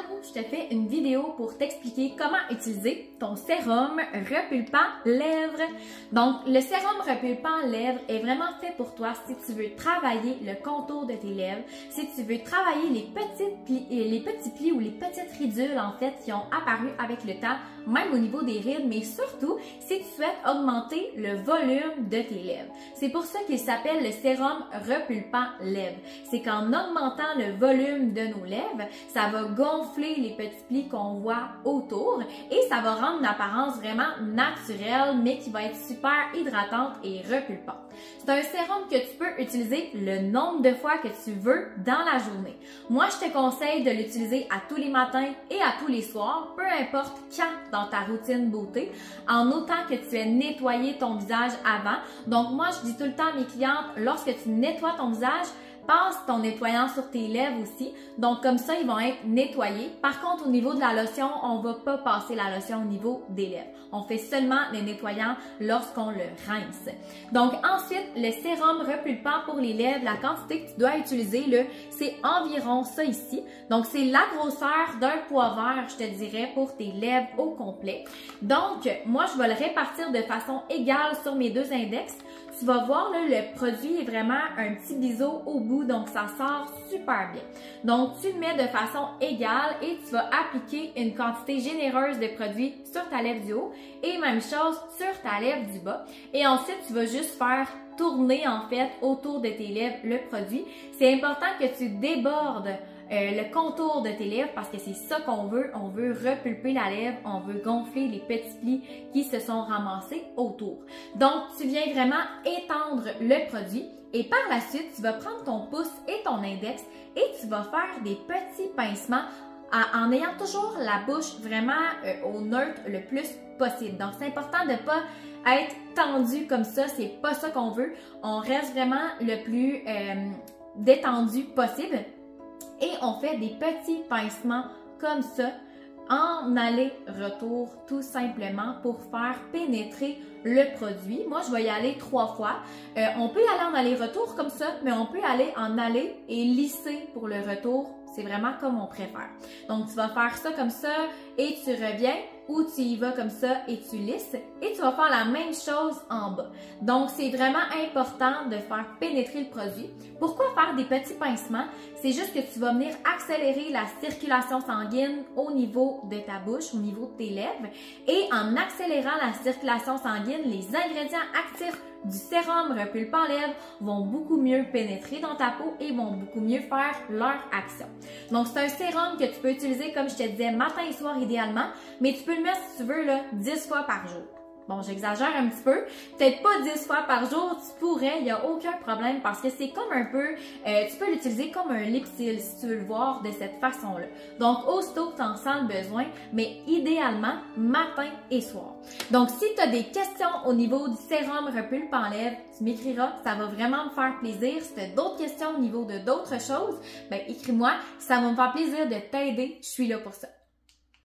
Allô, je te fais une vidéo pour t'expliquer comment utiliser ton sérum repulpant lèvres. Donc, le sérum repulpant lèvres est vraiment fait pour toi si tu veux travailler le contour de tes lèvres, si tu veux travailler les petits plis ou les petites ridules en fait qui ont apparu avec le temps, même au niveau des rides, mais surtout si tu souhaites augmenter le volume de tes lèvres. C'est pour ça qu'il s'appelle le sérum repulpant lèvres. C'est qu'en augmentant le volume de nos lèvres, ça va gonfler les petits plis qu'on voit autour et ça va rendre une apparence vraiment naturelle, mais qui va être super hydratante et repulpante. C'est un sérum que tu peux utiliser le nombre de fois que tu veux dans la journée. Moi, je te conseille de l'utiliser à tous les matins et à tous les soirs, peu importe quand dans ta routine beauté, en autant que tu aies nettoyé ton visage avant. Donc moi, je dis tout le temps à mes clientes, lorsque tu nettoies ton visage, passe ton nettoyant sur tes lèvres aussi. Donc, comme ça, ils vont être nettoyés. Par contre, au niveau de la lotion, on ne va pas passer la lotion au niveau des lèvres. On fait seulement les nettoyants lorsqu'on le rince. Donc, ensuite, le sérum repulpant pour les lèvres, la quantité que tu dois utiliser, c'est environ ça ici. Donc, c'est la grosseur d'un pois vert, je te dirais, pour tes lèvres au complet. Donc, moi, je vais le répartir de façon égale sur mes deux index. Tu vas voir, là, le produit est vraiment un petit biseau au bout, donc ça sort super bien. Donc, tu le mets de façon égale et tu vas appliquer une quantité généreuse de produit sur ta lèvre du haut et même chose sur ta lèvre du bas. Et ensuite, tu vas juste faire tourner en fait autour de tes lèvres le produit. C'est important que tu débordes le contour de tes lèvres parce que c'est ça qu'on veut. On veut repulper la lèvre, on veut gonfler les petits plis qui se sont ramassés autour. Donc, tu viens vraiment étendre le produit et par la suite, tu vas prendre ton pouce et ton index et tu vas faire des petits pincements en ayant toujours la bouche vraiment au neutre le plus possible. Donc, c'est important de ne pas être tendu comme ça, c'est pas ça qu'on veut. On reste vraiment le plus détendu possible. Et on fait des petits pincements comme ça, en aller-retour, tout simplement pour faire pénétrer le produit. Moi, je vais y aller 3 fois. On peut y aller en aller-retour comme ça, mais on peut aller en aller et lisser pour le retour. C'est vraiment comme on préfère. Donc, tu vas faire ça comme ça et tu reviens ou tu y vas comme ça et tu lisses et tu vas faire la même chose en bas. Donc, c'est vraiment important de faire pénétrer le produit. Pourquoi faire des petits pincements? C'est juste que tu vas venir accélérer la circulation sanguine au niveau de ta bouche, au niveau de tes lèvres et en accélérant la circulation sanguine, les ingrédients actifs du sérum repulpant lèvres vont beaucoup mieux pénétrer dans ta peau et vont beaucoup mieux faire leur action. Donc, c'est un sérum que tu peux utiliser, comme je te disais, matin et soir idéalement, mais tu peux le mettre, si tu veux, 10 fois par jour. Bon, j'exagère un petit peu. Peut-être pas 10 fois par jour, tu pourrais, il n'y a aucun problème parce que c'est comme un peu, tu peux l'utiliser comme un lipsil si tu veux le voir de cette façon-là. Donc, aussitôt que tu en sens le besoin, mais idéalement, matin et soir. Donc, si tu as des questions au niveau du sérum repulpant lèvres, tu m'écriras, ça va vraiment me faire plaisir. Si tu as d'autres questions au niveau de d'autres choses, ben écris-moi, ça va me faire plaisir de t'aider, je suis là pour ça.